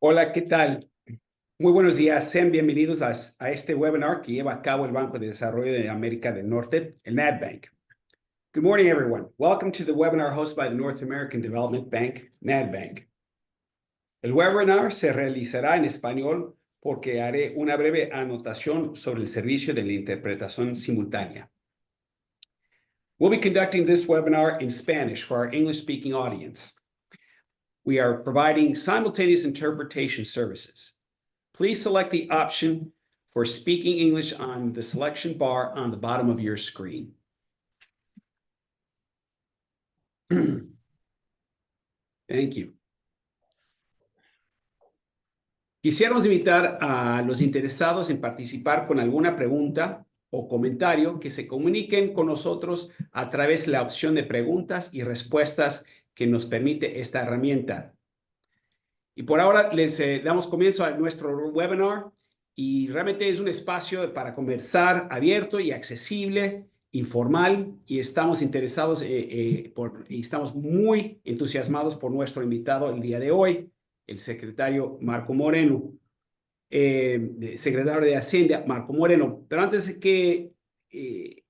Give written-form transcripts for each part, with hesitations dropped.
Hola, ¿qué tal? Muy buenos días. Sean bienvenidos a este webinar que lleva a cabo el Banco de Desarrollo de América del Norte, el NADBank. Good morning, everyone. Welcome to the webinar hosted by the North American Development Bank, NADBank. El webinar se realizará en español porque haré una breve anotación sobre el servicio de la interpretación simultánea. We'll be conducting this webinar in Spanish for our English-speaking audience. We are providing simultaneous interpretation services. Please select the option for speaking English on the selection bar on the bottom of your screen. Thank you. Quisiéramos invitar a los interesados en participar con alguna pregunta o comentario que se comuniquen con nosotros a través de la opción de preguntas y respuestas que nos permite esta herramienta. Y por ahora les damos comienzo a nuestro webinar y realmente es un espacio para conversar abierto y accesible, informal, y estamos interesados y estamos muy entusiasmados por nuestro invitado el día de hoy, el secretario Marco Moreno, secretario de Hacienda Marco Moreno. Pero antes de que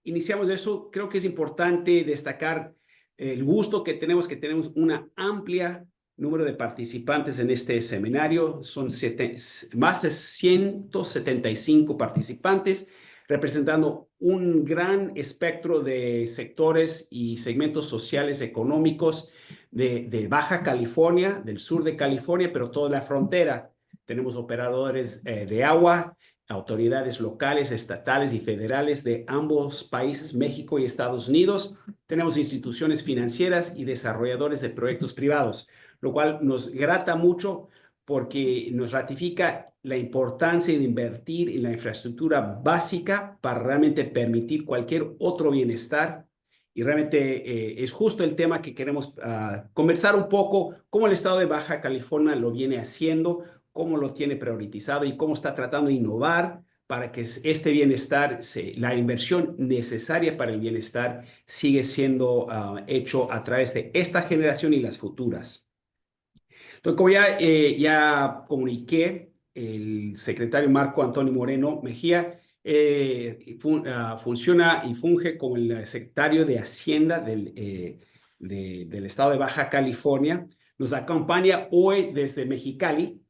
iniciamos eso, creo que es importante destacar el gusto que tenemos una amplia número de participantes en este seminario. Son más de 175 participantes, representando un gran espectro de sectores y segmentos sociales económicos de Baja California, del sur de California, pero toda la frontera. Tenemos operadores de agua, autoridades locales, estatales y federales de ambos países, México y Estados Unidos. Tenemos instituciones financieras y desarrolladores de proyectos privados, lo cual nos grata mucho porque nos ratifica la importancia de invertir en la infraestructura básica para realmente permitir cualquier otro bienestar. Y realmente es justo el tema que queremos conversar un poco, cómo el estado de Baja California lo viene haciendo, cómo lo tiene priorizado y cómo está tratando de innovar para que este bienestar, la inversión necesaria para el bienestar, sigue siendo hecho a través de esta generación y las futuras. Entonces, como ya comuniqué, el secretario Marco Antonio Moreno Mejía funciona y funge como el secretario de Hacienda del estado de Baja California. Nos acompaña hoy desde Mexicali.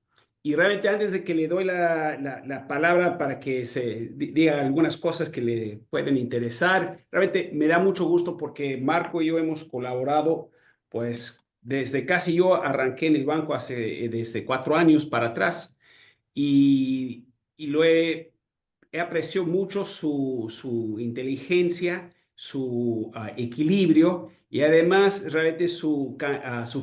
Y realmente antes de que le doy la palabra para que se diga algunas cosas que le pueden interesar, realmente me da mucho gusto porque Marco y yo hemos colaborado, pues desde casi yo arranqué en el banco desde 4 años para atrás y he apreciado mucho su inteligencia, su equilibrio y además realmente su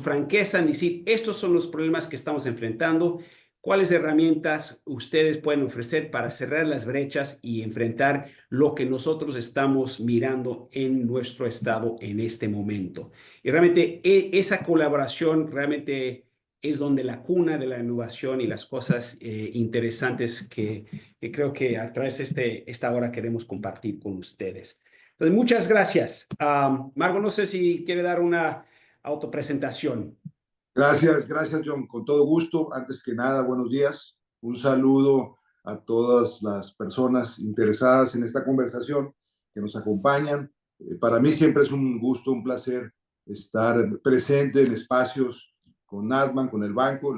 franqueza en decir, estos son los problemas que estamos enfrentando, cuáles herramientas ustedes pueden ofrecer para cerrar las brechas y enfrentar lo que nosotros estamos mirando en nuestro estado en este momento. Y realmente esa colaboración realmente es donde la cuna de la innovación y las cosas interesantes que creo que a través de esta hora queremos compartir con ustedes. Entonces, muchas gracias. Margo, no sé si quiere dar una autopresentación. Gracias, John. Con todo gusto. Antes que nada, buenos días. Un saludo a todas las personas interesadas en esta conversación que nos acompañan. Para mí siempre es un gusto, un placer estar presente en espacios con NADBank, con el banco.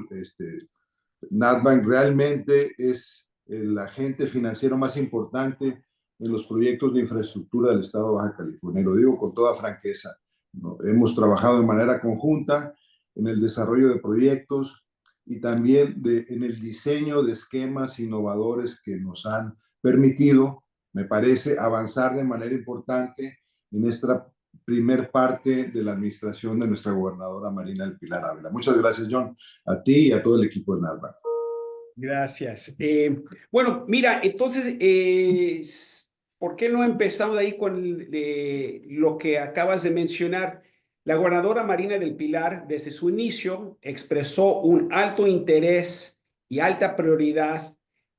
NADBank realmente es el agente financiero más importante en los proyectos de infraestructura del estado de Baja California. Lo digo con toda franqueza, ¿no? Hemos trabajado de manera conjunta en el desarrollo de proyectos y también en el diseño de esquemas innovadores que nos han permitido, me parece, avanzar de manera importante en esta primer parte de la administración de nuestra gobernadora Marina del Pilar Ávila. Muchas gracias, John, a ti y a todo el equipo de NADBank. Gracias. Bueno, mira, entonces, ¿por qué no empezamos ahí con lo que acabas de mencionar? La gobernadora Marina del Pilar, desde su inicio, expresó un alto interés y alta prioridad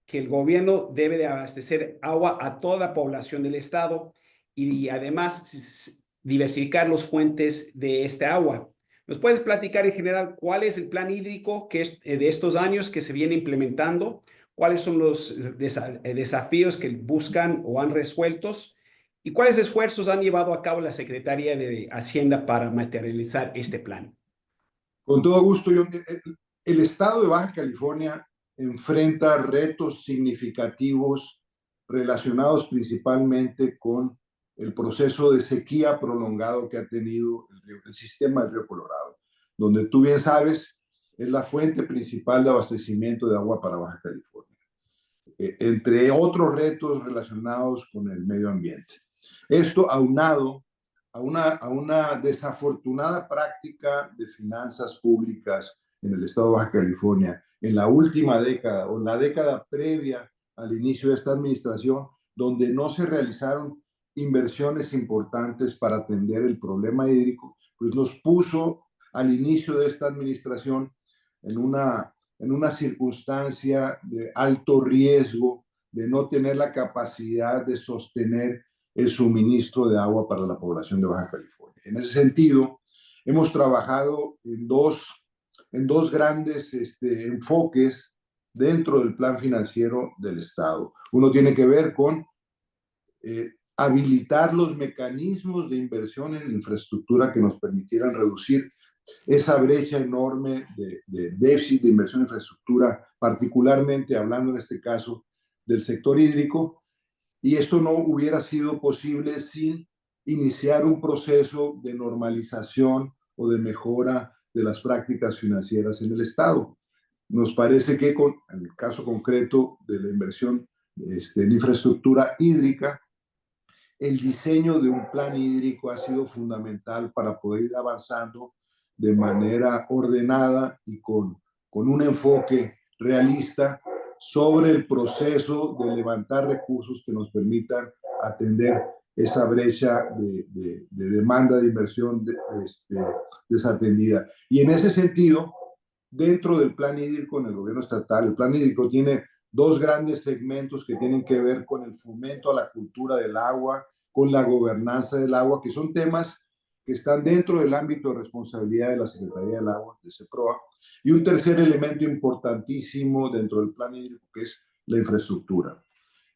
que el gobierno debe de abastecer agua a toda la población del estado y además diversificar las fuentes de este agua. ¿Nos puedes platicar en general cuál es el plan hídrico que es de estos años que se viene implementando? ¿Cuáles son los desafíos que buscan o han resueltos? ¿Y cuáles esfuerzos han llevado a cabo la Secretaría de Hacienda para materializar este plan? Con todo gusto, John. El estado de Baja California enfrenta retos significativos relacionados principalmente con el proceso de sequía prolongado que ha tenido el sistema del Río Colorado, donde tú bien sabes es la fuente principal de abastecimiento de agua para Baja California, entre otros retos relacionados con el medio ambiente. Esto aunado a una desafortunada práctica de finanzas públicas en el estado de Baja California en la última década o en la década previa al inicio de esta administración, donde no se realizaron inversiones importantes para atender el problema hídrico, pues nos puso al inicio de esta administración en una circunstancia de alto riesgo de no tener la capacidad de sostener el suministro de agua para la población de Baja California. En ese sentido, hemos trabajado en dos grandes enfoques dentro del plan financiero del Estado. Uno tiene que ver con habilitar los mecanismos de inversión en infraestructura que nos permitieran reducir esa brecha enorme de déficit de inversión en infraestructura, particularmente hablando en este caso del sector hídrico, y esto no hubiera sido posible sin iniciar un proceso de normalización o de mejora de las prácticas financieras en el Estado. Nos parece que en el caso concreto de la inversión en infraestructura hídrica, el diseño de un plan hídrico ha sido fundamental para poder ir avanzando de manera ordenada y con un enfoque realista sobre el proceso de levantar recursos que nos permitan atender esa brecha de demanda de inversión desatendida. Y en ese sentido, dentro del plan hídrico en el gobierno estatal, el plan hídrico tiene dos grandes segmentos que tienen que ver con el fomento a la cultura del agua, con la gobernanza del agua, que son temas que están dentro del ámbito de responsabilidad de la Secretaría del Agua, de CEPROA, y un tercer elemento importantísimo dentro del plan hídrico, que es la infraestructura.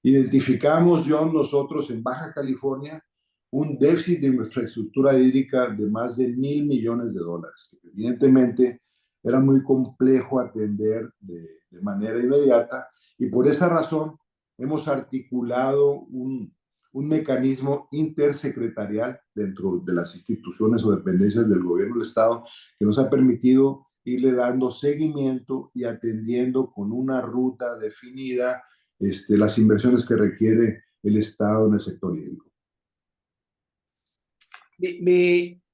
Identificamos, John, nosotros en Baja California, un déficit de infraestructura hídrica de más de $1,000 millones, que evidentemente era muy complejo atender de manera inmediata, y por esa razón hemos articulado un mecanismo intersecretarial dentro de las instituciones o dependencias del gobierno del Estado que nos ha permitido irle dando seguimiento y atendiendo con una ruta definida las inversiones que requiere el Estado en el sector hídrico.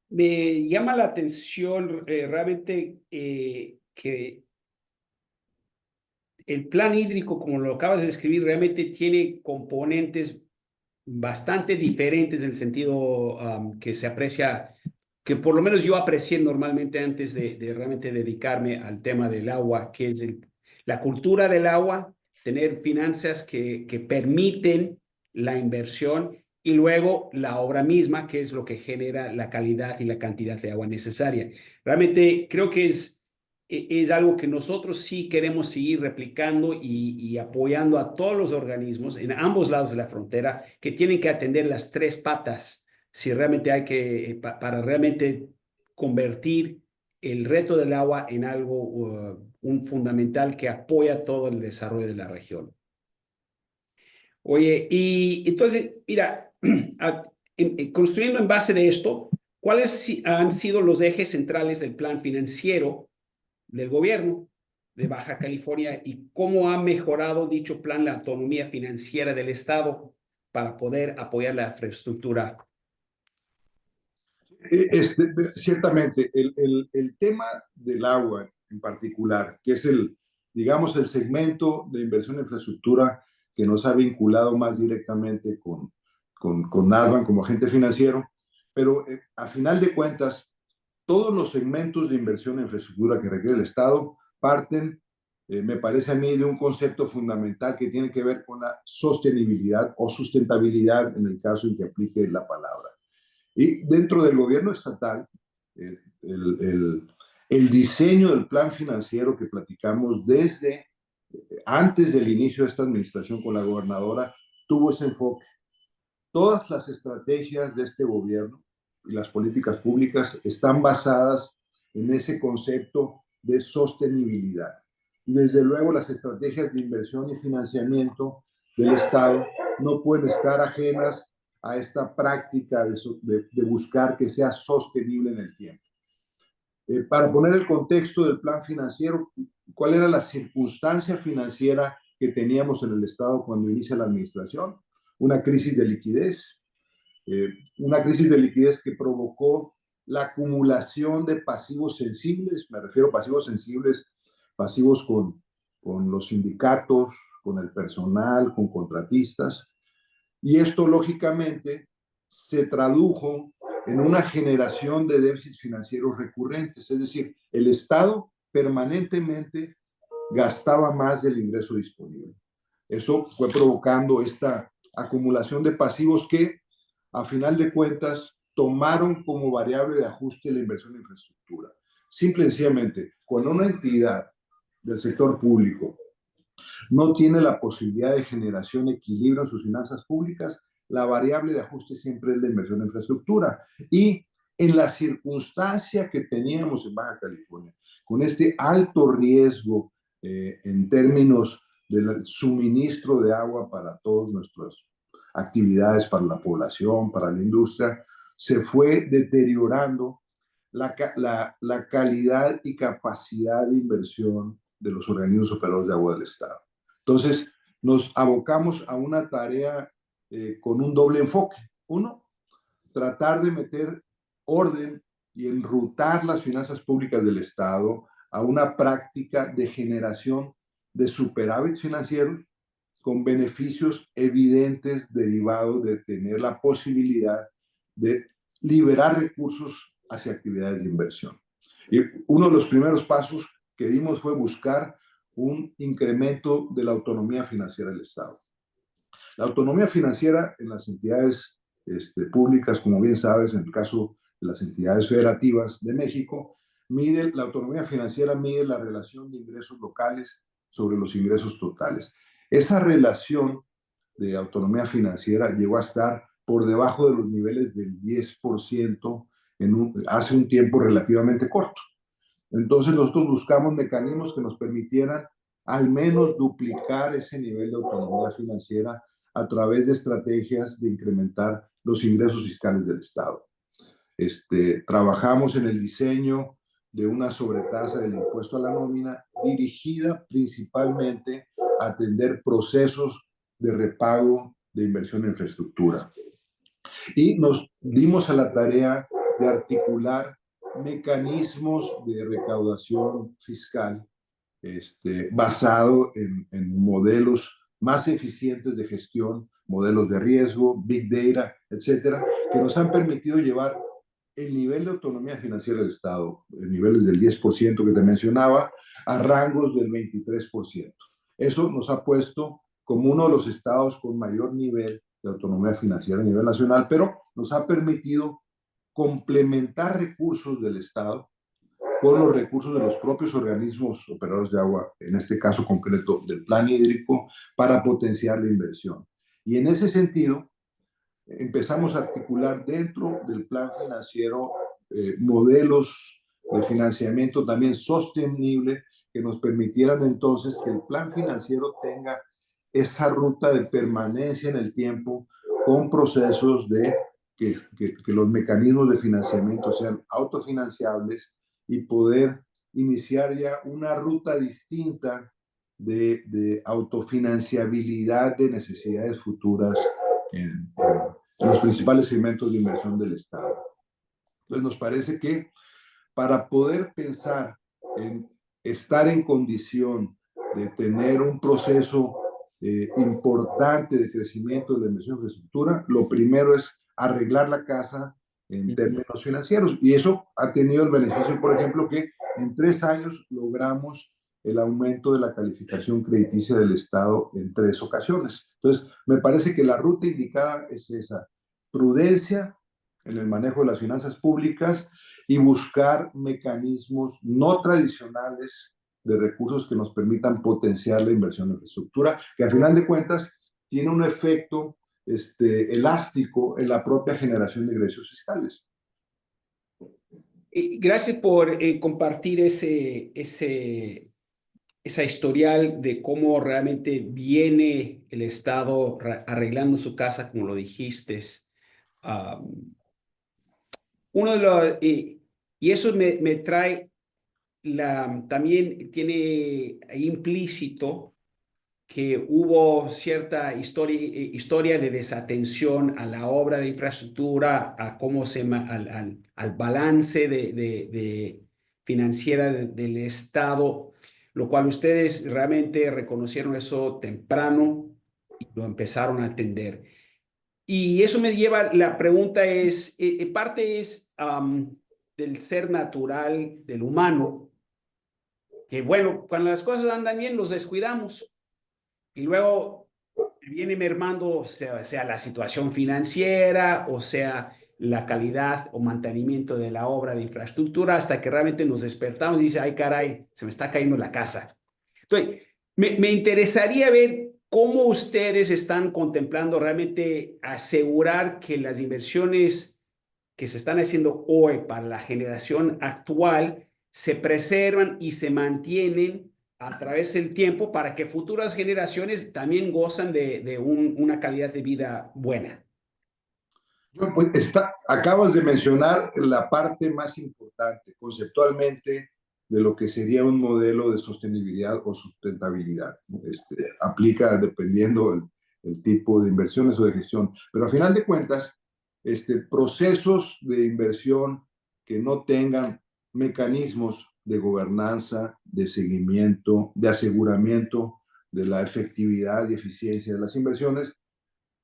Me llama la atención realmente que el plan hídrico, como lo acabas de escribir, realmente tiene componentes bastante diferentes en el sentido que se aprecia, que por lo menos yo aprecié normalmente antes de realmente dedicarme al tema del agua, que es la cultura del agua, tener finanzas que permiten la inversión y luego la obra misma, que es lo que genera la calidad y la cantidad de agua necesaria. Realmente creo que es algo que nosotros sí queremos seguir replicando y apoyando a todos los organismos en ambos lados de la frontera que tienen que atender las tres patas si realmente hay que, para realmente convertir el reto del agua en algo, un fundamental que apoya todo el desarrollo de la región. Oye, y entonces, mira, construyendo en base de esto, ¿cuáles han sido los ejes centrales del plan financiero del gobierno de Baja California y cómo ha mejorado dicho plan la autonomía financiera del Estado para poder apoyar la infraestructura? Ciertamente, el tema del agua en particular, que es digamos, el segmento de inversión en infraestructura que nos ha vinculado más directamente con NASBAN como agente financiero, pero a final de cuentas, todos los segmentos de inversión en infraestructura que requiere el Estado parten, me parece a mí, de un concepto fundamental que tiene que ver con la sostenibilidad o sustentabilidad en el caso en que aplique la palabra. Y dentro del gobierno estatal, el diseño del plan financiero que platicamos desde antes del inicio de esta administración con la gobernadora tuvo ese enfoque. Todas las estrategias de este gobierno y las políticas públicas están basadas en ese concepto de sostenibilidad. Y desde luego las estrategias de inversión y financiamiento del Estado no pueden estar ajenas a esta práctica de buscar que sea sostenible en el tiempo. Para poner el contexto del plan financiero, ¿cuál era la circunstancia financiera que teníamos en el Estado cuando inicia la administración? Una crisis de liquidez, una crisis de liquidez que provocó la acumulación de pasivos sensibles, me refiero a pasivos sensibles, pasivos con los sindicatos, con el personal, con contratistas, y esto lógicamente se tradujo en una generación de déficits financieros recurrentes, es decir, el Estado permanentemente gastaba más del ingreso disponible. Eso fue provocando esta acumulación de pasivos que, a final de cuentas, tomaron como variable de ajuste la inversión en infraestructura. Simple y sencillamente, cuando una entidad del sector público no tiene la posibilidad de generación de equilibrio en sus finanzas públicas, la variable de ajuste siempre es la inversión en infraestructura. Y en la circunstancia que teníamos en Baja California, con este alto riesgo en términos del suministro de agua para todas nuestras actividades, para la población, para la industria, se fue deteriorando la calidad y capacidad de inversión de los organismos operadores de agua del Estado. Entonces, nos abocamos a una tarea con un doble enfoque. Uno, tratar de meter orden y enrutar las finanzas públicas del Estado a una práctica de generación de superávit financiero con beneficios evidentes derivados de tener la posibilidad de liberar recursos hacia actividades de inversión. Y uno de los primeros pasos que dimos fue buscar un incremento de la autonomía financiera del Estado. La autonomía financiera en las entidades públicas, como bien sabes, en el caso de las entidades federativas de México, la autonomía financiera mide la relación de ingresos locales sobre los ingresos totales. Esa relación de autonomía financiera llegó a estar por debajo de los niveles del 10% hace un tiempo relativamente corto. Entonces nosotros buscamos mecanismos que nos permitieran al menos duplicar ese nivel de autonomía financiera a través de estrategias de incrementar los ingresos fiscales del Estado. Trabajamos en el diseño de una sobretasa del impuesto a la nómina dirigida principalmente a atender procesos de repago de inversión en infraestructura. Y nos dimos a la tarea de articular mecanismos de recaudación fiscal basado en modelos más eficientes de gestión, modelos de riesgo, big data, etcétera, que nos han permitido llevar el nivel de autonomía financiera del Estado, niveles del 10% que te mencionaba, a rangos del 23%. Eso nos ha puesto como uno de los estados con mayor nivel de autonomía financiera a nivel nacional, pero nos ha permitido complementar recursos del Estado con los recursos de los propios organismos operadores de agua, en este caso concreto del plan hídrico, para potenciar la inversión. Y en ese sentido, empezamos a articular dentro del plan financiero modelos de financiamiento también sostenible que nos permitieran entonces que el plan financiero tenga esa ruta de permanencia en el tiempo con procesos de que los mecanismos de financiamiento sean autofinanciables y poder iniciar ya una ruta distinta de autofinanciabilidad de necesidades futuras en los principales segmentos de inversión del Estado. Entonces nos parece que para poder pensar en estar en condición de tener un proceso importante de crecimiento de la inversión en infraestructura, lo primero es arreglar la casa en términos financieros. Y eso ha tenido el beneficio, por ejemplo, que en 3 años logramos el aumento de la calificación crediticia del Estado en 3 ocasiones. Entonces, me parece que la ruta indicada es esa: prudencia, en el manejo de las finanzas públicas y buscar mecanismos no tradicionales de recursos que nos permitan potenciar la inversión en infraestructura, que al final de cuentas tiene un efecto elástico en la propia generación de ingresos fiscales. Gracias por compartir esa historial de cómo realmente viene el Estado arreglando su casa, como lo dijiste. Uno de los, y eso me trae también tiene ahí implícito que hubo cierta historia de desatención a la obra de infraestructura, a cómo al balance de financiera del Estado, lo cual ustedes realmente reconocieron eso temprano y lo empezaron a atender. Y eso me lleva, la pregunta es, parte es del ser natural del humano, que bueno, cuando las cosas andan bien, los descuidamos. Y luego viene mermando, sea la situación financiera, o sea la calidad o mantenimiento de la obra de infraestructura, hasta que realmente nos despertamos y dice, ay caray, se me está cayendo la casa. Entonces, me interesaría ver cómo ustedes están contemplando realmente asegurar que las inversiones que se están haciendo hoy para la generación actual se preservan y se mantienen a través del tiempo para que futuras generaciones también gozan de una calidad de vida buena. Pues acabas de mencionar la parte más importante conceptualmente de lo que sería un modelo de sostenibilidad o sustentabilidad. Aplica dependiendo el tipo de inversiones o de gestión, pero al final de cuentas, procesos de inversión que no tengan mecanismos de gobernanza, de seguimiento, de aseguramiento de la efectividad y eficiencia de las inversiones,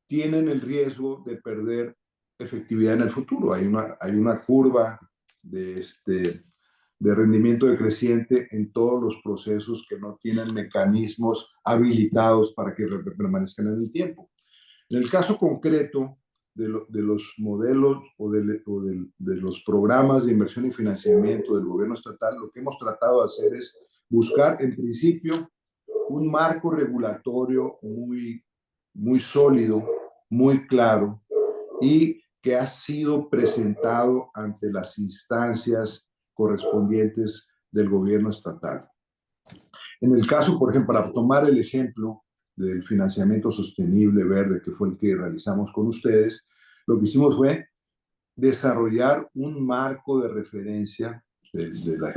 tienen el riesgo de perder efectividad en el futuro. Hay una curva de rendimiento decreciente en todos los procesos que no tienen mecanismos habilitados para que permanezcan en el tiempo. En el caso concreto de los modelos de los programas de inversión y financiamiento del gobierno estatal, lo que hemos tratado de hacer es buscar, en principio, un marco regulatorio muy sólido, muy claro y que ha sido presentado ante las instancias correspondientes del gobierno estatal. En el caso, por ejemplo, para tomar el ejemplo del financiamiento sostenible verde, que fue el que realizamos con ustedes, lo que hicimos fue desarrollar un marco de referencia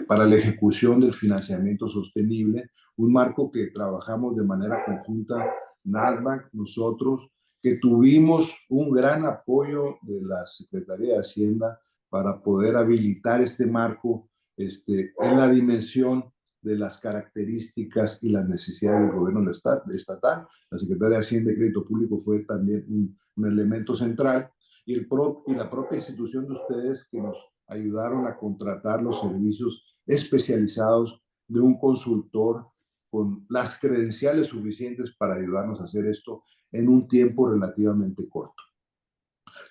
para la ejecución del financiamiento sostenible, un marco que trabajamos de manera conjunta, NADMAC, nosotros, que tuvimos un gran apoyo de la Secretaría de Hacienda para poder habilitar este marco en la dimensión de las características y las necesidades del gobierno estatal. La Secretaría de Hacienda y Crédito Público fue también un elemento central y la propia institución de ustedes que nos ayudaron a contratar los servicios especializados de un consultor con las credenciales suficientes para ayudarnos a hacer esto en un tiempo relativamente corto.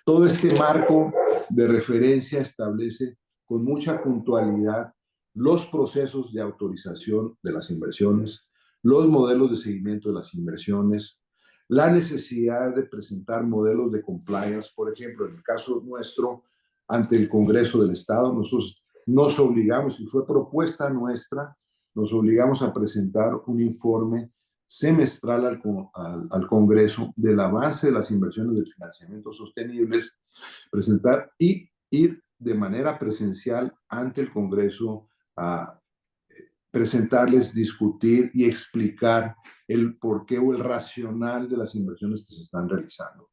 Todo este marco de referencia establece con mucha puntualidad los procesos de autorización de las inversiones, los modelos de seguimiento de las inversiones, la necesidad de presentar modelos de compliance. Por ejemplo, en el caso nuestro, ante el Congreso del Estado, nosotros nos obligamos, y fue propuesta nuestra, nos obligamos a presentar un informe semestral al Congreso del avance de las inversiones de financiamiento sostenibles, presentar y ir de manera presencial ante el Congreso a presentarles, discutir y explicar el porqué o el racional de las inversiones que se están realizando.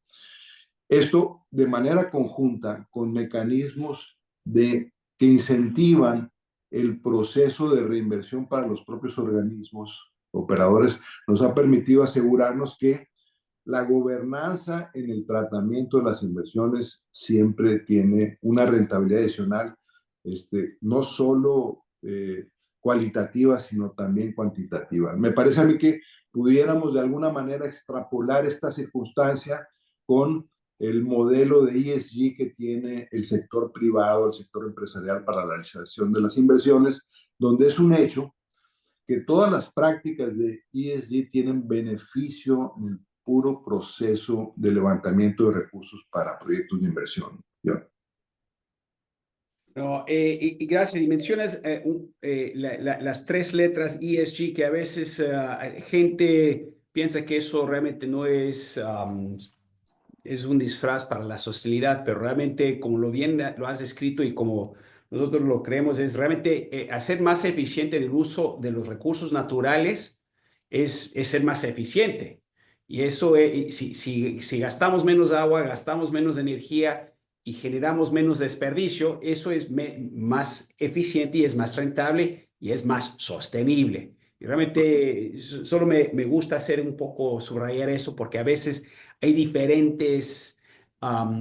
Esto de manera conjunta con mecanismos que incentivan el proceso de reinversión para los propios organismos operadores, nos ha permitido asegurarnos que la gobernanza en el tratamiento de las inversiones siempre tiene una rentabilidad adicional, no solo cualitativa, sino también cuantitativa. Me parece a mí que pudiéramos de alguna manera extrapolar esta circunstancia con el modelo de ESG que tiene el sector privado, el sector empresarial para la realización de las inversiones, donde es un hecho que todas las prácticas de ESG tienen beneficio en el puro proceso de levantamiento de recursos para proyectos de inversión. ¿Ya? No, y gracias. Y mencionas las tres letras ESG que a veces gente piensa que eso realmente no es, es un disfraz para la sostenibilidad, pero realmente como lo bien lo has escrito y como nosotros lo creemos, es realmente hacer más eficiente el uso de los recursos naturales es ser más eficiente. Y eso, si gastamos menos agua, gastamos menos energía y generamos menos desperdicio, eso es más eficiente y es más rentable y es más sostenible. Y realmente solo me gusta hacer un poco, subrayar eso, porque a veces hay diferentes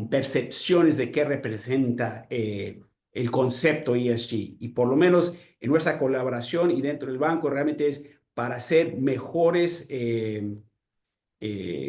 percepciones de qué representa el concepto ESG. Y por lo menos en nuestra colaboración y dentro del banco realmente es para ser mejores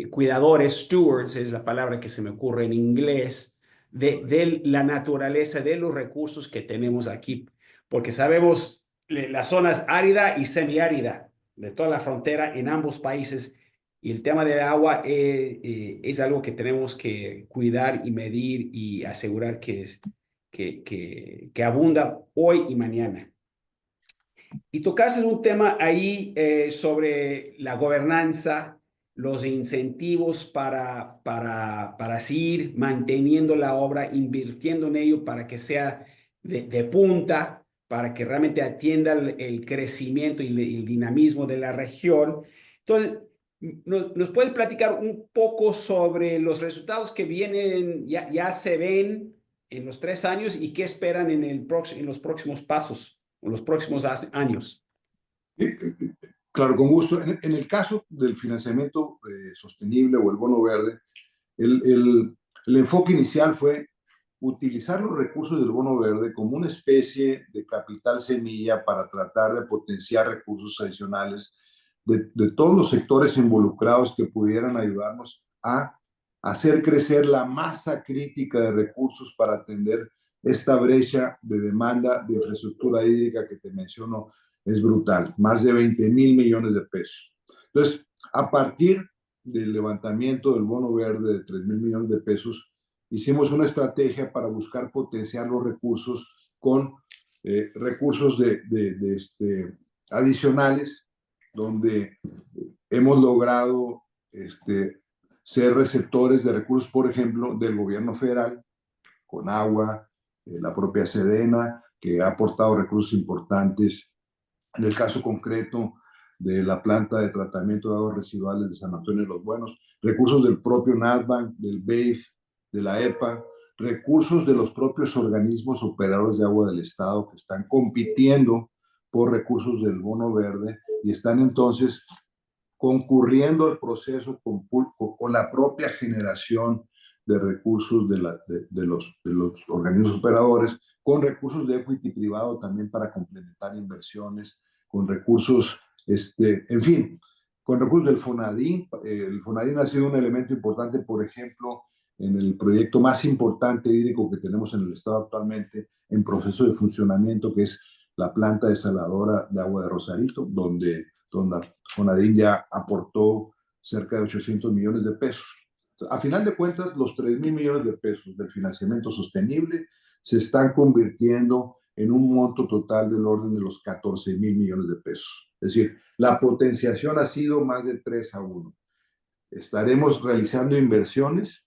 cuidadores, stewards es la palabra que se me ocurre en inglés, de la naturaleza, de los recursos que tenemos aquí, porque sabemos las zonas árida y semiárida de toda la frontera en ambos países, y el tema del agua es algo que tenemos que cuidar y medir y asegurar que abunda hoy y mañana. Y tocaste un tema ahí sobre la gobernanza, los incentivos para seguir manteniendo la obra, invirtiendo en ello para que sea de punta, para que realmente atienda el crecimiento y el dinamismo de la región. Entonces, ¿nos puedes platicar un poco sobre los resultados que vienen, ya se ven en los 3 años y qué esperan en los próximos pasos? En los próximos años? Claro, con gusto. En el caso del financiamiento sostenible o el bono verde, el, el, el enfoque inicial fue utilizar los recursos del bono verde como una especie de capital semilla para tratar de potenciar recursos adicionales de todos los sectores involucrados que pudieran ayudarnos a hacer crecer la masa crítica de recursos para atender esta brecha de demanda de infraestructura hídrica que te menciono es brutal, más de 20,000 millones de pesos. Entonces, a partir del levantamiento del bono verde de 3,000 millones de pesos, hicimos una estrategia para buscar potenciar los recursos con recursos adicionales, donde hemos logrado ser receptores de recursos, por ejemplo, del gobierno federal, con agua, la propia Sedena, que ha aportado recursos importantes. En el caso concreto de la planta de tratamiento de aguas residuales de San Antonio de los Buenos, recursos del propio NADBANC, del BEIF, de la EPA, recursos de los propios organismos operadores de agua del Estado que están compitiendo por recursos del bono verde y están entonces concurriendo al proceso con la propia generación de recursos de los organismos operadores, con recursos de equity privado también para complementar inversiones, con recursos, en fin, con recursos del FONADIN. El FONADIN ha sido un elemento importante, por ejemplo, en el proyecto más importante hídrico que tenemos en el estado actualmente en proceso de funcionamiento, que es la planta desaladora de agua de Rosarito, donde FONADIN ya aportó cerca de 800 millones de pesos. A final de cuentas, los 3,000 millones de pesos del financiamiento sostenible se están convirtiendo en un monto total del orden de los 14,000 millones de pesos. Es decir, la potenciación ha sido más de 3-1. Estaremos realizando inversiones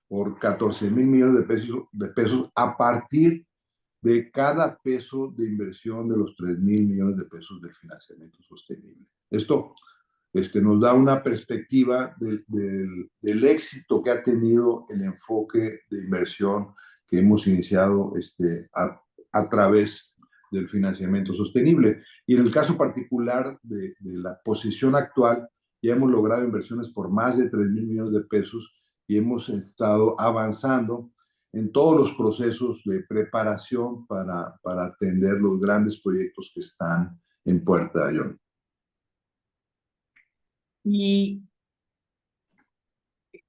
por 14,000 millones de pesos a partir de cada peso de inversión de los 3,000 millones de pesos del financiamiento sostenible. Esto nos da una perspectiva del éxito que ha tenido el enfoque de inversión que hemos iniciado a través del financiamiento sostenible. Y en el caso particular de la posición actual, ya hemos logrado inversiones por más de 3,000 millones de pesos y hemos estado avanzando en todos los procesos de preparación para atender los grandes proyectos que están en puerta, John. Y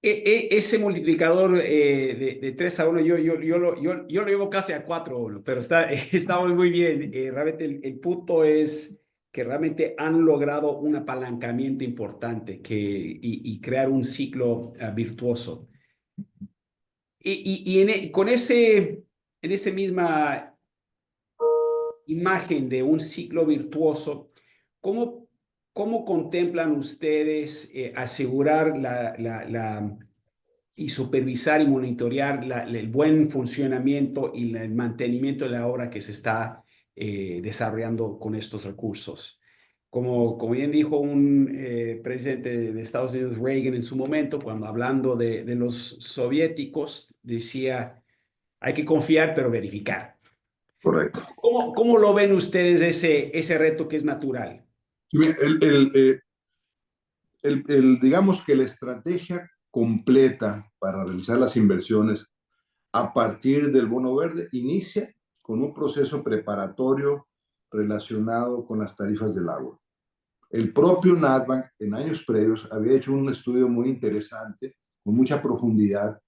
ese multiplicador de 3 a 1, yo lo llevo casi a 4 a 1, pero está muy bien. Realmente el punto es que realmente han logrado un apalancamiento importante y crear un ciclo virtuoso. Con en ese misma imagen de un ciclo virtuoso, ¿cómo, cómo contemplan ustedes asegurar y supervisar y monitorear el buen funcionamiento y el mantenimiento de la obra que se está desarrollando con estos recursos? Como bien dijo un presidente de Estados Unidos, Reagan, en su momento, cuando hablando de los soviéticos, decía, hay que confiar, pero verificar. Correcto. ¿Cómo lo ven ustedes ese reto que es natural? Mira, digamos que la estrategia completa para realizar las inversiones a partir del bono verde inicia con un proceso preparatorio relacionado con las tarifas del agua. El propio Nadbank en años previos había hecho un estudio muy interesante, con mucha profundidad,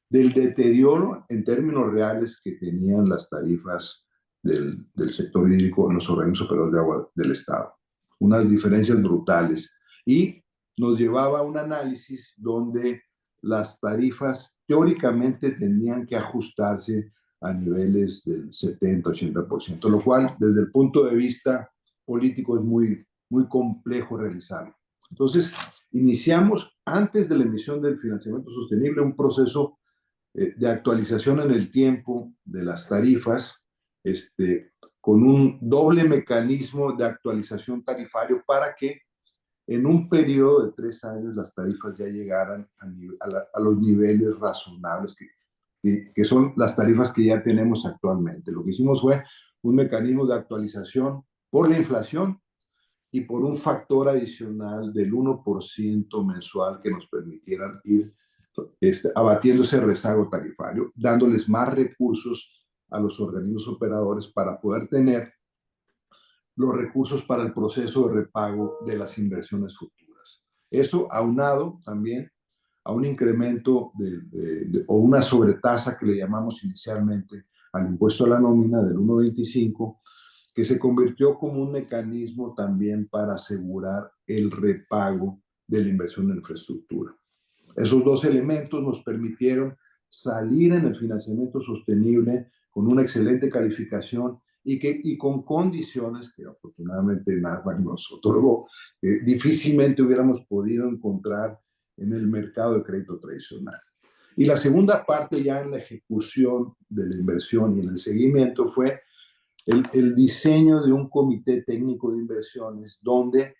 del deterioro en términos reales que tenían las tarifas del sector hídrico en los organismos superiores de agua del Estado. Unas diferencias brutales. Y nos llevaba a un análisis donde las tarifas teóricamente tenían que ajustarse a niveles del 70-80%, lo cual desde el punto de vista político es muy complejo realizarlo. Entonces, iniciamos antes de la emisión del financiamiento sostenible un proceso de actualización en el tiempo de las tarifas, con un doble mecanismo de actualización tarifario para que en un periodo de 3 años las tarifas ya llegaran a los niveles razonables que son las tarifas que ya tenemos actualmente. Lo que hicimos fue un mecanismo de actualización por la inflación y por un factor adicional del 1% mensual que nos permitieran ir abatiendo ese rezago tarifario, dándoles más recursos a los organismos operadores para poder tener los recursos para el proceso de repago de las inversiones futuras. Eso aunado también a un incremento o una sobretasa que le llamamos inicialmente al impuesto a la nómina del 1.25, que se convirtió como un mecanismo también para asegurar el repago de la inversión en infraestructura. Esos dos elementos nos permitieron salir en el financiamiento sostenible con una excelente calificación y con condiciones que afortunadamente Nasdaq nos otorgó, difícilmente hubiéramos podido encontrar en el mercado de crédito tradicional. Y la segunda parte ya en la ejecución de la inversión y en el seguimiento fue el diseño de un comité técnico de inversiones donde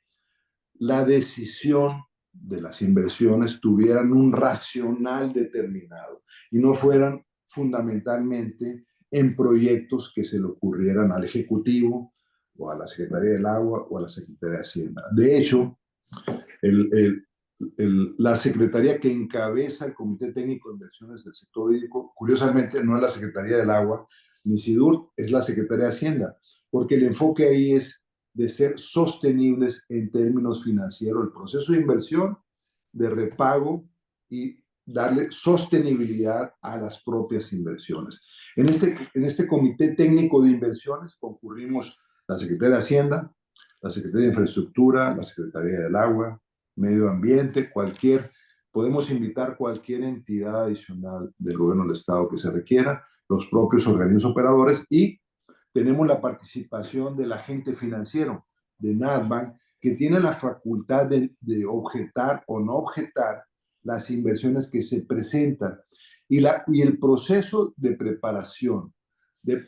la decisión de las inversiones tuvieran un racional determinado y no fueran fundamentalmente en proyectos que se le ocurrieran al Ejecutivo o a la Secretaría del Agua o a la Secretaría de Hacienda. De hecho, el, el, la Secretaría que encabeza el Comité Técnico de Inversiones del Sector Hídrico, curiosamente no es la Secretaría del Agua ni SIDUR, es la Secretaría de Hacienda, porque el enfoque ahí es de ser sostenibles en términos financieros, el proceso de inversión, de repago y darle sostenibilidad a las propias inversiones. En este Comité Técnico de Inversiones concurrimos la Secretaría de Hacienda, la Secretaría de Infraestructura, la Secretaría del Agua, Medio Ambiente, podemos invitar cualquier entidad adicional del gobierno del Estado que se requiera, los propios organismos operadores y tenemos la participación del agente financiero de Nadbank, que tiene la facultad de objetar o no objetar las inversiones que se presentan. Y el proceso de preparación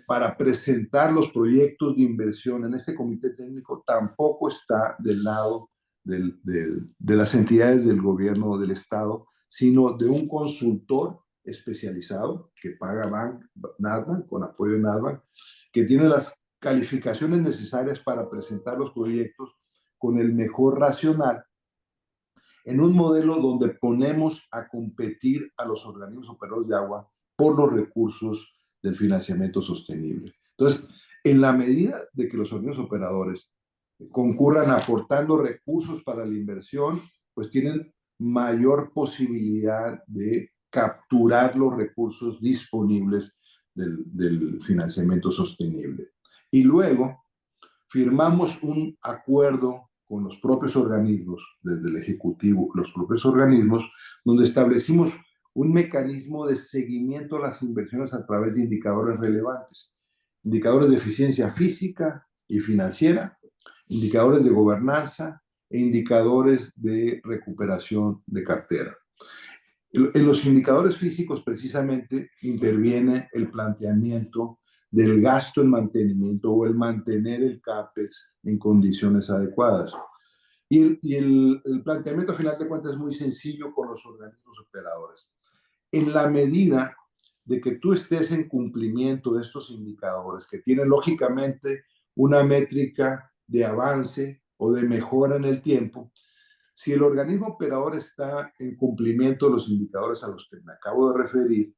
para presentar los proyectos de inversión en este comité técnico tampoco está del lado de las entidades del gobierno del Estado, sino de un consultor especializado que paga Nadbank, con apoyo de Nadbank, que tiene las calificaciones necesarias para presentar los proyectos con el mejor racional en un modelo donde ponemos a competir a los organismos operadores de agua por los recursos del financiamiento sostenible. Entonces, en la medida de que los organismos operadores concurran aportando recursos para la inversión, pues tienen mayor posibilidad de capturar los recursos disponibles del financiamiento sostenible. Y luego firmamos un acuerdo con los propios organismos, desde el Ejecutivo, los propios organismos, donde establecimos un mecanismo de seguimiento a las inversiones a través de indicadores relevantes, indicadores de eficiencia física y financiera, indicadores de gobernanza e indicadores de recuperación de cartera. En los indicadores físicos precisamente interviene el planteamiento del gasto en mantenimiento o el mantener el CAPEX en condiciones adecuadas. Y el planteamiento, a final de cuentas, es muy sencillo con los organismos operadores. En la medida de que tú estés en cumplimiento de estos indicadores, que tienen lógicamente una métrica de avance o de mejora en el tiempo, si el organismo operador está en cumplimiento de los indicadores a los que me acabo de referir,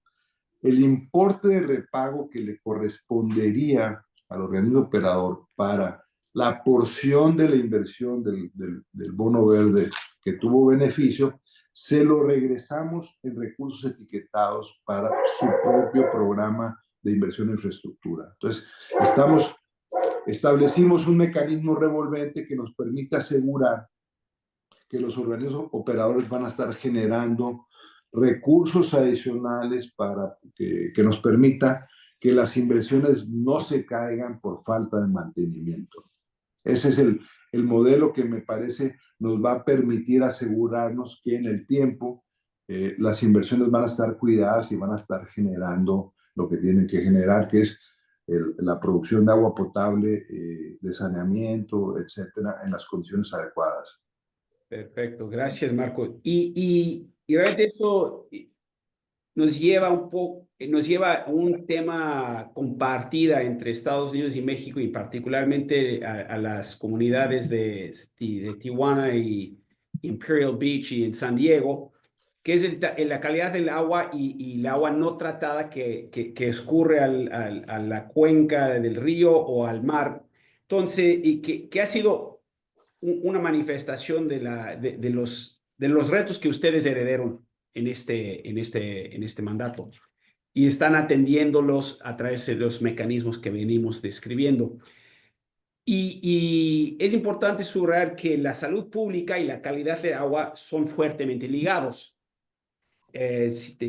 el importe de repago que le correspondería al organismo operador para la porción de la inversión del bono verde que tuvo beneficio, se lo regresamos en recursos etiquetados para su propio programa de inversión en infraestructura. Entonces, establecimos un mecanismo revolvente que nos permite asegurar que los organismos operadores van a estar generando recursos adicionales para que nos permita que las inversiones no se caigan por falta de mantenimiento. Ese es el modelo que me parece nos va a permitir asegurarnos que en el tiempo las inversiones van a estar cuidadas y van a estar generando lo que tienen que generar, que es la producción de agua potable, de saneamiento, etcétera, en las condiciones adecuadas. Perfecto, gracias Marco. Y realmente eso nos lleva un poco, nos lleva a un tema compartida entre Estados Unidos y México y particularmente a las comunidades de Tijuana y Imperial Beach y en San Diego, que es la calidad del agua y el agua no tratada que escurre a la cuenca del río o al mar. Entonces, y que ha sido una manifestación de los retos que ustedes heredaron en este mandato y están atendiéndolos a través de los mecanismos que venimos describiendo. Y es importante subrayar que la salud pública y la calidad de agua son fuertemente ligados.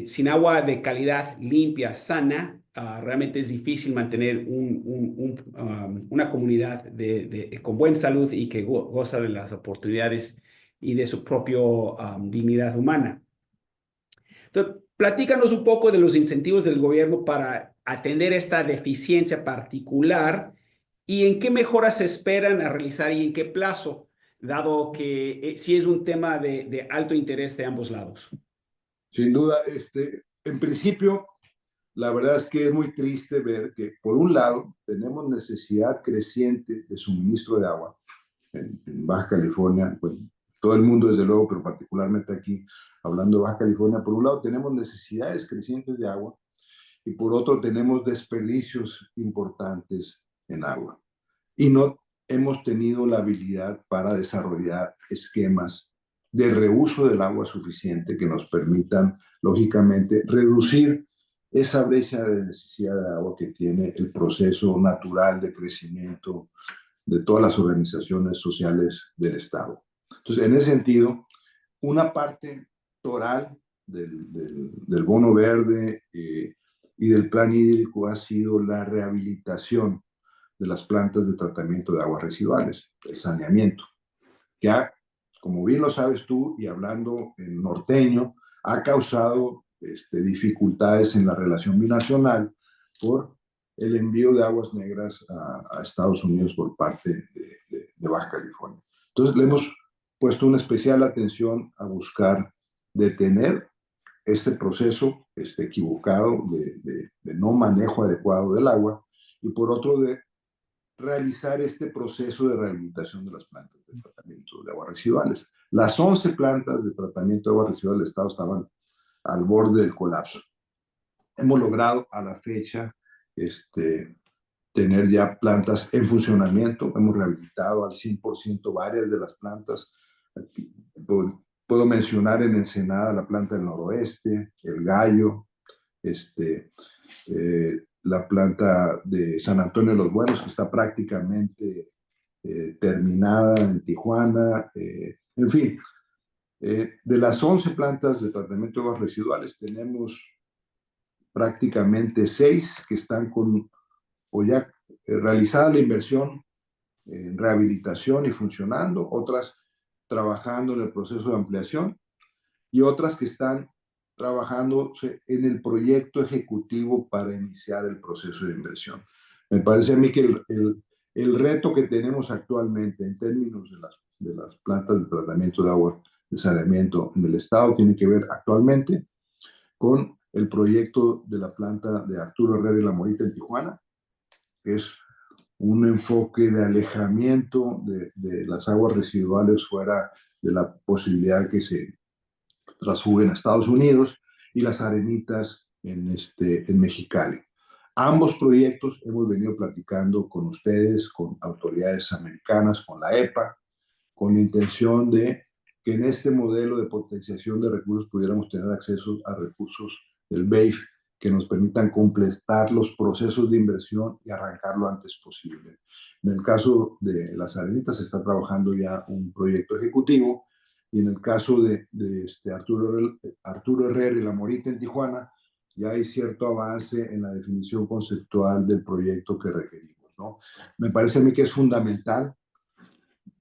Sin agua de calidad limpia, sana, realmente es difícil mantener una comunidad con buena salud y que goza de las oportunidades y de su propia dignidad humana. Entonces, platícanos un poco de los incentivos del gobierno para atender esta deficiencia particular y en qué mejoras se esperan a realizar y en qué plazo, dado que sí es un tema de alto interés de ambos lados. Sin duda, en principio, la verdad es que es muy triste ver que, por un lado, tenemos necesidad creciente de suministro de agua en Baja California, pues, todo el mundo desde luego, pero particularmente aquí, hablando de Baja California, por un lado tenemos necesidades crecientes de agua y por otro tenemos desperdicios importantes en agua. Y no hemos tenido la habilidad para desarrollar esquemas de reuso del agua suficiente que nos permitan, lógicamente, reducir esa brecha de necesidad de agua que tiene el proceso natural de crecimiento de todas las organizaciones sociales del Estado. Entonces, en ese sentido, una parte toral del bono verde y del plan hídrico ha sido la rehabilitación de las plantas de tratamiento de aguas residuales, el saneamiento, que ha, como bien lo sabes tú, y hablando en norteño, ha causado dificultades en la relación binacional por el envío de aguas negras a Estados Unidos por parte de Baja California. Entonces le hemos puesto una especial atención a buscar detener este proceso equivocado de no manejo adecuado del agua y por otro de realizar este proceso de rehabilitación de las plantas de tratamiento de aguas residuales. Las 11 plantas de tratamiento de aguas residuales del Estado estaban al borde del colapso. Hemos logrado a la fecha tener ya plantas en funcionamiento. Hemos rehabilitado al 100% varias de las plantas. Puedo mencionar en Ensenada la planta del Noroeste, El Gallo, la planta de San Antonio de los Buenos, que está prácticamente terminada en Tijuana, en fin. De las 11 plantas de tratamiento de aguas residuales, tenemos prácticamente 6 que están con o ya realizada la inversión en rehabilitación y funcionando, otras trabajando en el proceso de ampliación y otras que están trabajando en el proyecto ejecutivo para iniciar el proceso de inversión. Me parece a mí que el reto que tenemos actualmente en términos de las plantas de tratamiento de agua de saneamiento en el estado tiene que ver actualmente con el proyecto de la planta de Arturo Herrera y La Morita en Tijuana, que es un enfoque de alejamiento de las aguas residuales fuera de la posibilidad que se transfuguen a Estados Unidos, y las arenitas en Mexicali. Ambos proyectos hemos venido platicando con ustedes, con autoridades americanas, con la EPA, con la intención de que en este modelo de potenciación de recursos pudiéramos tener acceso a recursos del BEIF que nos permitan completar los procesos de inversión y arrancar lo antes posible. En el caso de las arenitas se está trabajando ya un proyecto ejecutivo, y en el caso de Arturo Herrera y La Morita en Tijuana, ya hay cierto avance en la definición conceptual del proyecto que requerimos, ¿no? Me parece a mí que es fundamental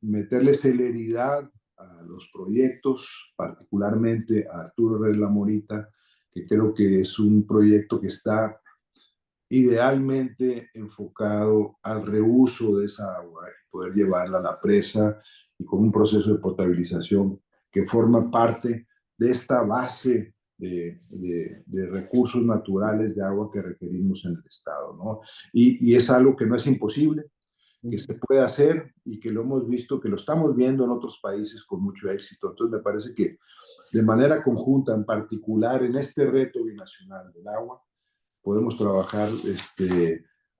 meterle celeridad a los proyectos, particularmente a Arturo Herrera y La Morita, que creo que es un proyecto que está idealmente enfocado al reuso de esa agua y poder llevarla a la presa y con un proceso de potabilización que forma parte de esta base de recursos naturales de agua que requerimos en el estado, ¿no? Y es algo que no es imposible, que se puede hacer y que lo hemos visto, que lo estamos viendo en otros países con mucho éxito. Entonces me parece que de manera conjunta, en particular en este reto binacional del agua, podemos trabajar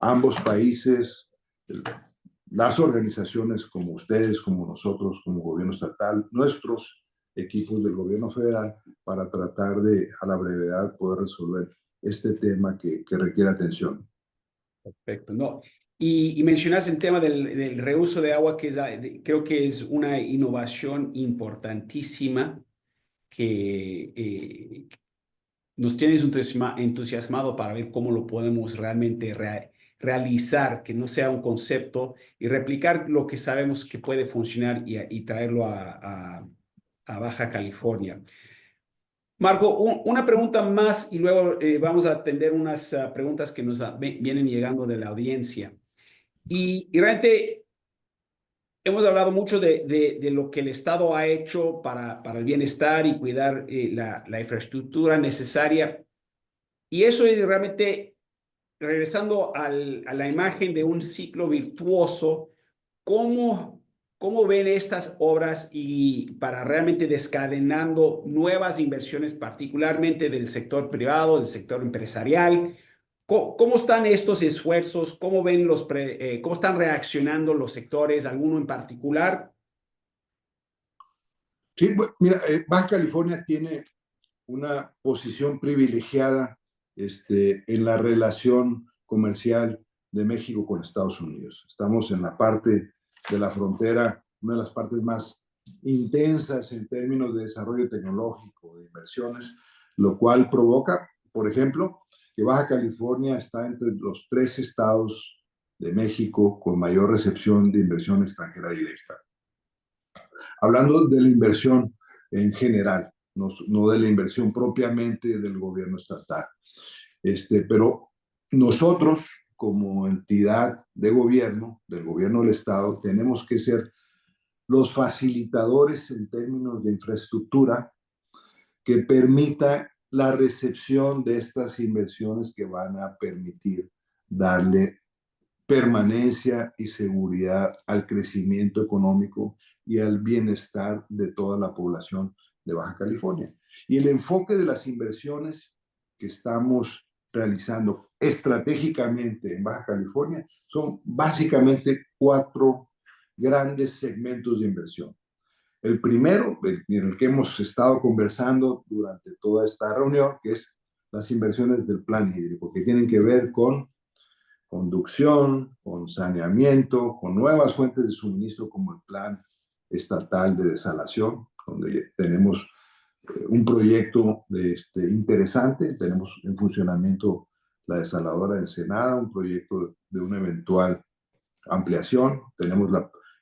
ambos países, las organizaciones como ustedes, como nosotros, como gobierno estatal, nuestros equipos del gobierno federal, para tratar de, a la brevedad, poder resolver este tema que requiere atención. Perfecto, no. Y mencionas el tema del reuso de agua, que es, creo que es una innovación importantísima que nos tienes entusiasmado para ver cómo lo podemos realmente realizar, que no sea un concepto, y replicar lo que sabemos que puede funcionar y traerlo a Baja California. Marco, una pregunta más y luego vamos a atender unas preguntas que nos vienen llegando de la audiencia. Y realmente hemos hablado mucho de lo que el Estado ha hecho para el bienestar y cuidar la infraestructura necesaria. Y eso es realmente, regresando a la imagen de un ciclo virtuoso, ¿cómo, cómo ven estas obras y para realmente descadenando nuevas inversiones, particularmente del sector privado, del sector empresarial? ¿Cómo están estos esfuerzos? ¿Cómo ven cómo están reaccionando los sectores, alguno en particular? Sí, mira, Baja California tiene una posición privilegiada en la relación comercial de México con Estados Unidos. Estamos en la parte de la frontera, una de las partes más intensas en términos de desarrollo tecnológico, de inversiones, lo cual provoca, por ejemplo, que Baja California está entre los 3 estados de México con mayor recepción de inversión extranjera directa. Hablando de la inversión en general, no de la inversión propiamente del gobierno estatal. Pero nosotros, como entidad de gobierno, del gobierno del Estado, tenemos que ser los facilitadores en términos de infraestructura que permita la recepción de estas inversiones que van a permitir darle permanencia y seguridad al crecimiento económico y al bienestar de toda la población de Baja California. Y el enfoque de las inversiones que estamos realizando estratégicamente en Baja California son básicamente 4 grandes segmentos de inversión. El primero, en el que hemos estado conversando durante toda esta reunión, que es las inversiones del plan hídrico, que tienen que ver con conducción, con saneamiento, con nuevas fuentes de suministro como el plan estatal de desalación, donde tenemos un proyecto interesante. Tenemos en funcionamiento la desaladora de Ensenada, un proyecto de una eventual ampliación. Tenemos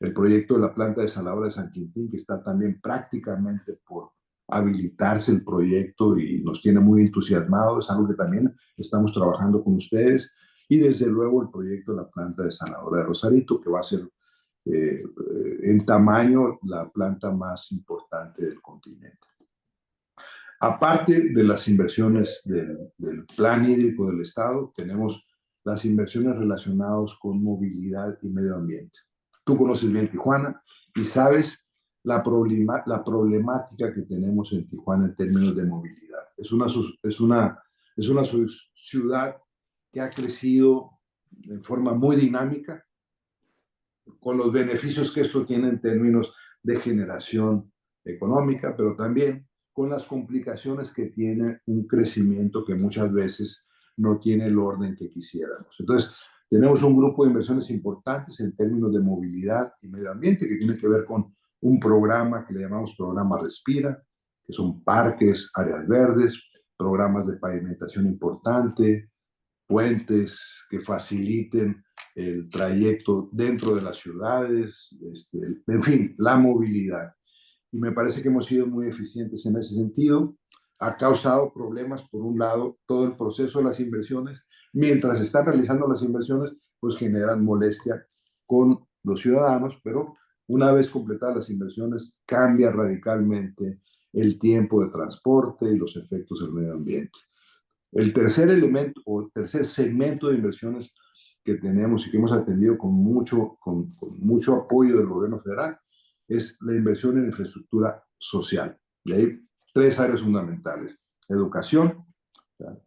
el proyecto de la planta desaladora de San Quintín, que está también prácticamente por habilitarse el proyecto y nos tiene muy entusiasmados. Es algo que también estamos trabajando con ustedes. Y desde luego el proyecto de la planta desaladora de Rosarito, que va a ser en tamaño la planta más importante del continente. Aparte de las inversiones del plan hídrico del Estado, tenemos las inversiones relacionadas con movilidad y medio ambiente. Tú conoces bien Tijuana y sabes la problemática que tenemos en Tijuana en términos de movilidad. Es una ciudad que ha crecido de forma muy dinámica, con los beneficios que esto tiene en términos de generación económica, pero también con las complicaciones que tiene un crecimiento que muchas veces no tiene el orden que quisiéramos. Entonces, tenemos un grupo de inversiones importantes en términos de movilidad y medio ambiente que tiene que ver con un programa que le llamamos Programa Respira, que son parques, áreas verdes, programas de pavimentación importante, puentes que faciliten el trayecto dentro de las ciudades, en fin, la movilidad. Y me parece que hemos sido muy eficientes en ese sentido. Ha causado problemas, por un lado, todo el proceso de las inversiones. Mientras se están realizando las inversiones, pues generan molestia con los ciudadanos, pero una vez completadas las inversiones, cambia radicalmente el tiempo de transporte y los efectos del medio ambiente. El tercer elemento o tercer segmento de inversiones que tenemos y que hemos atendido con mucho apoyo del gobierno federal es la inversión en infraestructura social. Y hay tres áreas fundamentales: educación,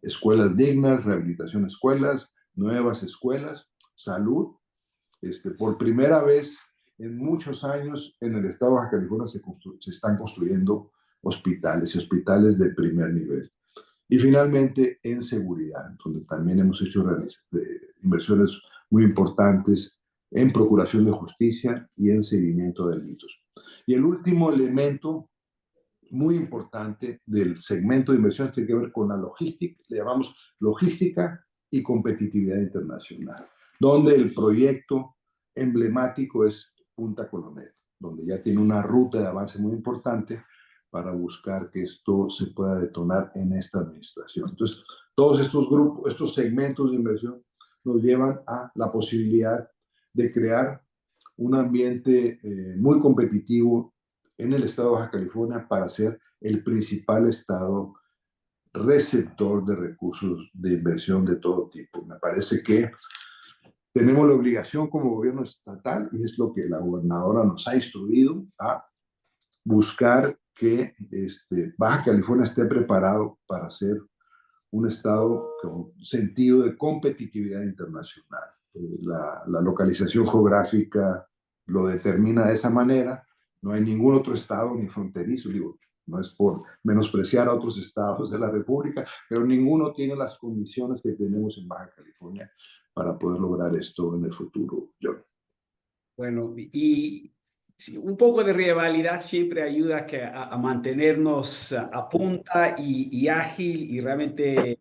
escuelas dignas, rehabilitación de escuelas, nuevas escuelas, salud. Por primera vez en muchos años en el estado de Baja California se están construyendo hospitales y hospitales de primer nivel. Y finalmente, en seguridad, donde también hemos hecho inversiones muy importantes en procuración de justicia y en seguimiento de delitos. Y el último elemento muy importante del segmento de inversiones tiene que ver con la logística, le llamamos logística y competitividad internacional, donde el proyecto emblemático es Punta Colonel, donde ya tiene una ruta de avance muy importante para buscar que esto se pueda detonar en esta administración. Entonces, todos estos grupos, estos segmentos de inversión nos llevan a la posibilidad de crear un ambiente muy competitivo en el estado de Baja California para ser el principal estado receptor de recursos de inversión de todo tipo. Me parece que tenemos la obligación como gobierno estatal, y es lo que la gobernadora nos ha instruido, a buscar que Baja California esté preparado para ser un estado con sentido de competitividad internacional. La localización geográfica lo determina de esa manera. No hay ningún otro estado ni fronterizo, digo, no es por menospreciar a otros estados de la República, pero ninguno tiene las condiciones que tenemos en Baja California para poder lograr esto en el futuro, John. Bueno, y sí, un poco de rivalidad siempre ayuda a mantenernos a punta y ágil y realmente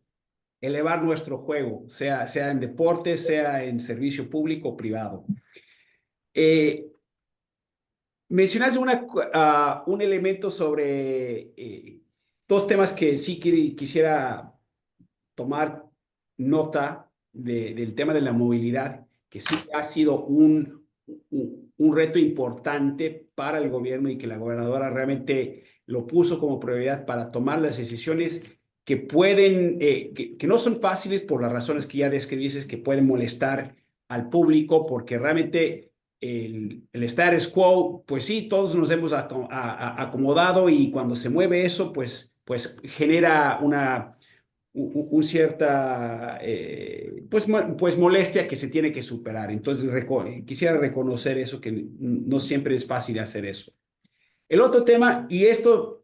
elevar nuestro juego, sea en deporte, sea en servicio público o privado. Eh, Mencionaste un elemento sobre dos temas que sí quisiera tomar nota del tema de la movilidad, que sí ha sido un reto importante para el gobierno y que la gobernadora realmente lo puso como prioridad para tomar las decisiones que pueden, que no son fáciles por las razones que ya describiste, que pueden molestar al público, porque realmente el status quo, pues sí, todos nos hemos acomodado y cuando se mueve eso, pues genera un cierta pues molestia que se tiene que superar. Entonces quisiera reconocer eso, que no siempre es fácil hacer eso. El otro tema, y esto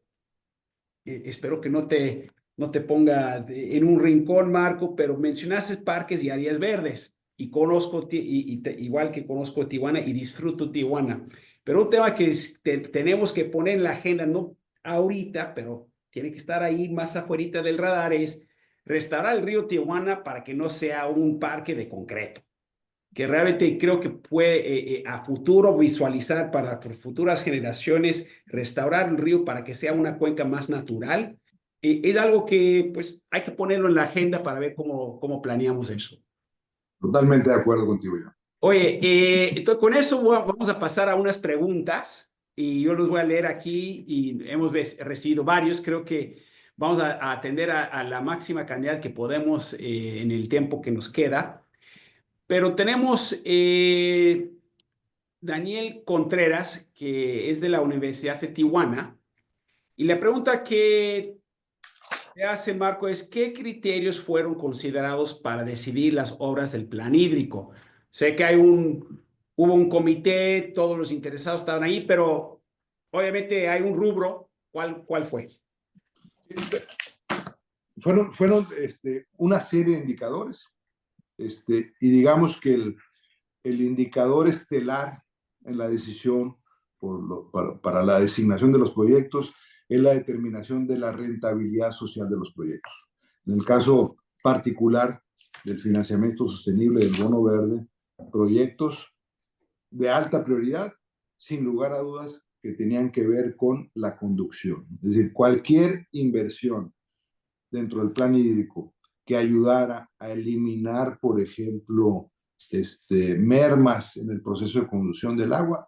espero que no te ponga en un rincón, Marco, pero mencionaste parques y áreas verdes, y conozco, igual que conozco Tijuana y disfruto Tijuana, pero un tema que tenemos que poner en la agenda, no ahorita, pero tiene que estar ahí más afuera del radar, es restaurar el río Tijuana para que no sea un parque de concreto, que realmente creo que puede a futuro visualizar para futuras generaciones, restaurar el río para que sea una cuenca más natural. Es algo que pues hay que ponerlo en la agenda para ver cómo planeamos eso. Totalmente de acuerdo contigo, yo. Oye, entonces con eso vamos a pasar a unas preguntas y yo los voy a leer aquí y hemos recibido varios. Creo que vamos a atender a la máxima cantidad que podemos en el tiempo que nos queda. Pero tenemos Daniel Contreras, que es de la Universidad de Tijuana, y la pregunta que te hace Marco es, ¿qué criterios fueron considerados para decidir las obras del plan hídrico? Sé que hubo un comité, todos los interesados estaban ahí, pero obviamente hay un rubro. ¿Cuál fue? Fueron una serie de indicadores, y digamos que el indicador estelar en la decisión para la designación de los proyectos es la determinación de la rentabilidad social de los proyectos. En el caso particular del financiamiento sostenible del bono verde, proyectos de alta prioridad, sin lugar a dudas, que tenían que ver con la conducción. Es decir, cualquier inversión dentro del plan hídrico que ayudara a eliminar, por ejemplo, mermas en el proceso de conducción del agua,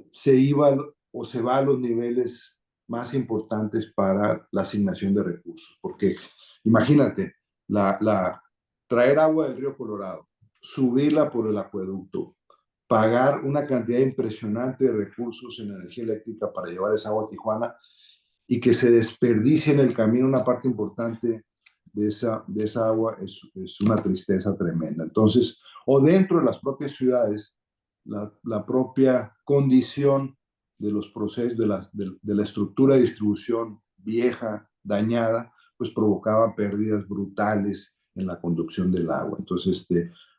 se iba o se va a los niveles más importantes para la asignación de recursos. Porque imagínate, traer agua del río Colorado, subirla por el acueducto, pagar una cantidad impresionante de recursos en energía eléctrica para llevar esa agua a Tijuana y que se desperdicie en el camino una parte importante de esa agua es una tristeza tremenda. Entonces, o dentro de las propias ciudades, la propia condición de los procesos, de la estructura de distribución vieja, dañada, pues provocaba pérdidas brutales en la conducción del agua. Entonces,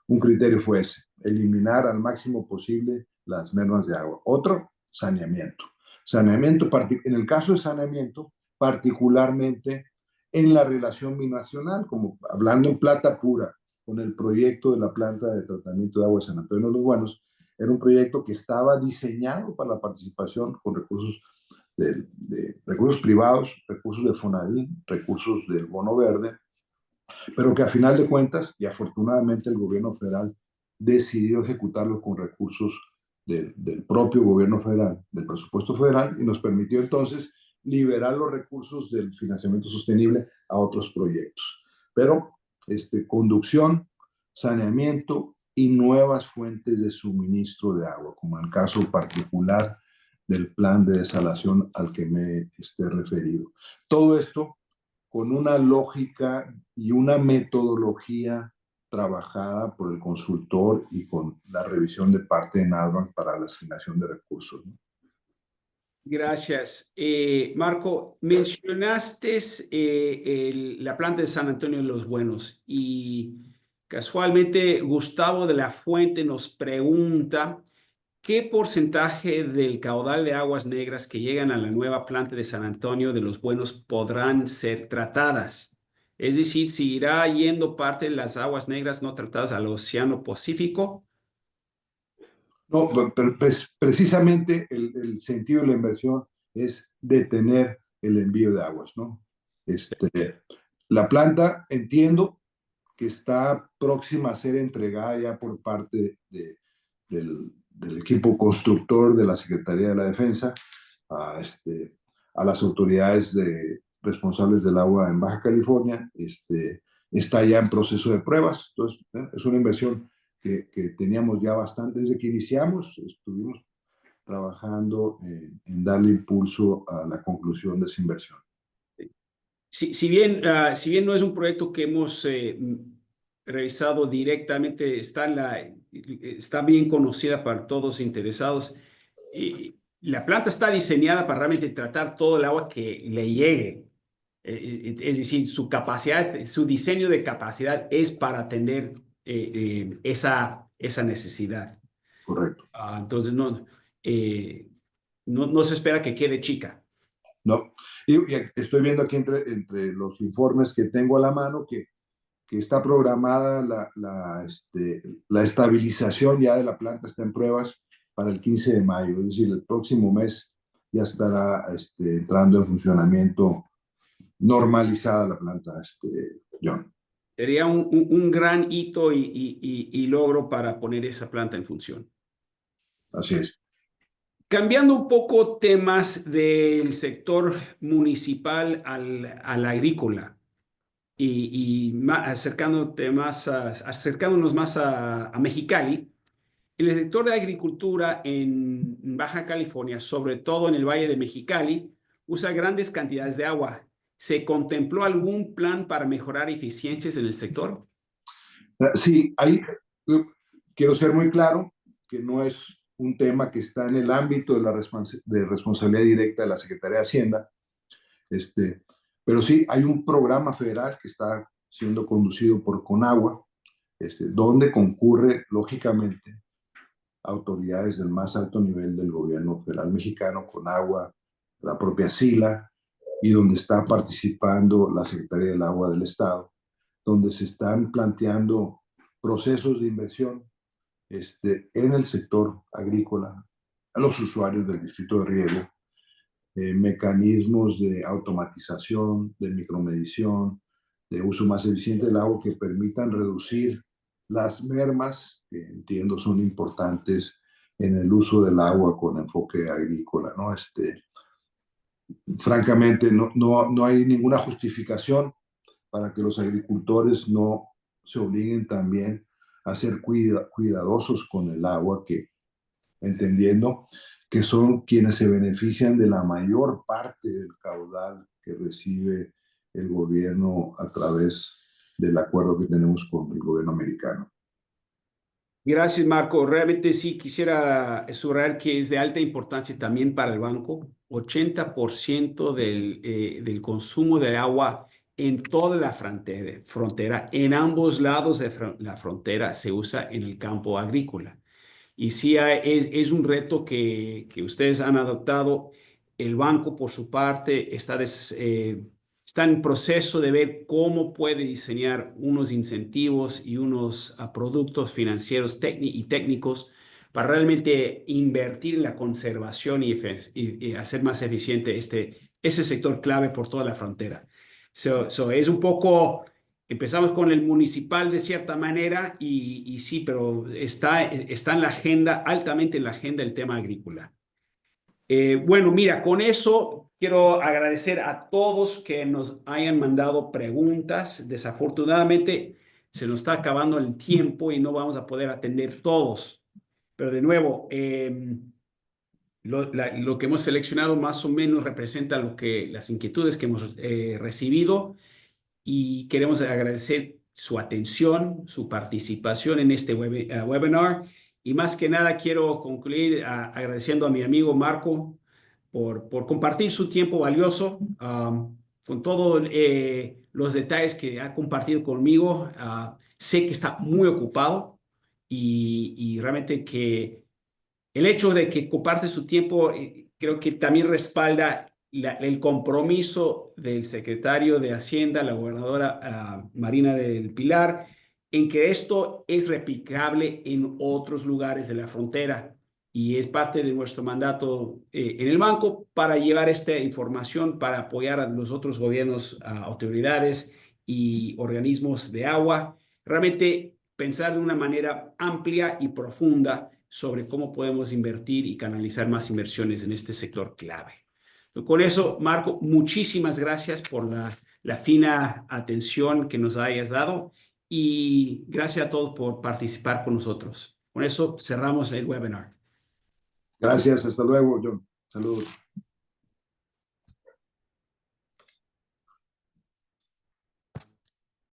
un criterio fue ese, eliminar al máximo posible las mermas de agua. Otro, saneamiento. Saneamiento, en el caso de saneamiento, particularmente en la relación binacional, como hablando en plata pura, con el proyecto de la planta de tratamiento de agua de San Antonio de los Buenos, era un proyecto que estaba diseñado para la participación con recursos de recursos privados, recursos de Fonadí, recursos del Bono Verde, pero que a final de cuentas, y afortunadamente el gobierno federal decidió ejecutarlo con recursos del propio gobierno federal, del presupuesto federal, y nos permitió entonces liberar los recursos del financiamiento sostenible a otros proyectos. Pero conducción, saneamiento y nuevas fuentes de suministro de agua, como en el caso particular del plan de desalación al que me he referido. Todo esto con una lógica y una metodología trabajada por el consultor y con la revisión de parte de NADBANC para la asignación de recursos, ¿no? Gracias. Marco, mencionaste la planta de San Antonio de los Buenos y casualmente Gustavo de la Fuente nos pregunta qué porcentaje del caudal de aguas negras que llegan a la nueva planta de San Antonio de los Buenos podrán ser tratadas. Es decir, si irá yendo parte de las aguas negras no tratadas al Océano Pacífico. No, pero precisamente el sentido de la inversión es detener el envío de aguas, ¿no? La planta, entiendo que está próxima a ser entregada ya por parte del equipo constructor de la Secretaría de la Defensa a, a las autoridades responsables del agua en Baja California. Está ya en proceso de pruebas, entonces es una inversión que teníamos ya bastante desde que iniciamos, estuvimos trabajando en darle impulso a la conclusión de esa inversión. Si bien no es un proyecto que hemos revisado directamente, está bien conocida para todos interesados. la planta está diseñada para realmente tratar todo el agua que le llegue. Es decir, su capacidad, su diseño de capacidad es para atender esa necesidad. Correcto. Entonces, no se espera que quede chica. No. Y estoy viendo aquí entre los informes que tengo a la mano que está programada la estabilización ya de la planta, está en pruebas para el 15 de mayo, es decir, el próximo mes ya estará entrando en funcionamiento normalizada la planta, John. Sería un gran hito y logro para poner esa planta en función. Así es. Cambiando un poco temas del sector municipal al agrícola acercándonos más a Mexicali, en el sector de agricultura en Baja California, sobre todo en el Valle de Mexicali, usa grandes cantidades de agua. ¿Se contempló algún plan para mejorar eficiencias en el sector? Sí, ahí quiero ser muy claro que no es un tema que está en el ámbito de responsabilidad directa de la Secretaría de Hacienda, pero sí hay un programa federal que está siendo conducido por Conagua, donde concurre, lógicamente, autoridades del más alto nivel del gobierno federal mexicano, Conagua, la propia SILA, y donde está participando la Secretaría del Agua del Estado, donde se están planteando procesos de inversión en el sector agrícola, a los usuarios del distrito de riego, mecanismos de automatización, de micromedición, de uso más eficiente del agua que permitan reducir las mermas, que entiendo son importantes en el uso del agua con enfoque agrícola, ¿no? Francamente, no hay ninguna justificación para que los agricultores no se obliguen también a ser cuidadosos con el agua, que entendiendo que son quienes se benefician de la mayor parte del caudal que recibe el gobierno a través del acuerdo que tenemos con el gobierno americano. Gracias, Marco. Realmente sí quisiera subrayar que es de alta importancia también para el banco. 80% del consumo de agua en toda la frontera, en ambos lados de la frontera, se usa en el campo agrícola. Y sí, es un reto que ustedes han adoptado. El banco, por su parte, está en proceso de ver cómo puede diseñar unos incentivos y unos productos financieros y técnicos para realmente invertir en la conservación y hacer más eficiente ese sector clave por toda la frontera. Es un poco. Empezamos con el municipal de cierta manera y sí, pero está en la agenda, altamente en la agenda el tema agrícola. Bueno, mira, con eso quiero agradecer a todos que nos hayan mandado preguntas. Desafortunadamente se nos está acabando el tiempo y no vamos a poder atender todos. Pero de nuevo, lo que hemos seleccionado más o menos representa las inquietudes que hemos recibido y queremos agradecer su atención, su participación en este webinar. Y más que nada quiero concluir agradeciendo a mi amigo Marco por compartir su tiempo valioso con todos los detalles que ha compartido conmigo. Sé que está muy ocupado y realmente que el hecho de que comparte su tiempo creo que también respalda el compromiso del secretario de Hacienda, la gobernadora Marina del Pilar, en que esto es replicable en otros lugares de la frontera y es parte de nuestro mandato en el banco para llevar esta información para apoyar a los otros gobiernos, autoridades y organismos de agua. Realmente pensar de una manera amplia y profunda sobre cómo podemos invertir y canalizar más inversiones en este sector clave. Con eso, Marco, muchísimas gracias por la fina atención que nos hayas dado y gracias a todos por participar con nosotros. Con eso cerramos el webinar. Gracias, hasta luego, John. Saludos.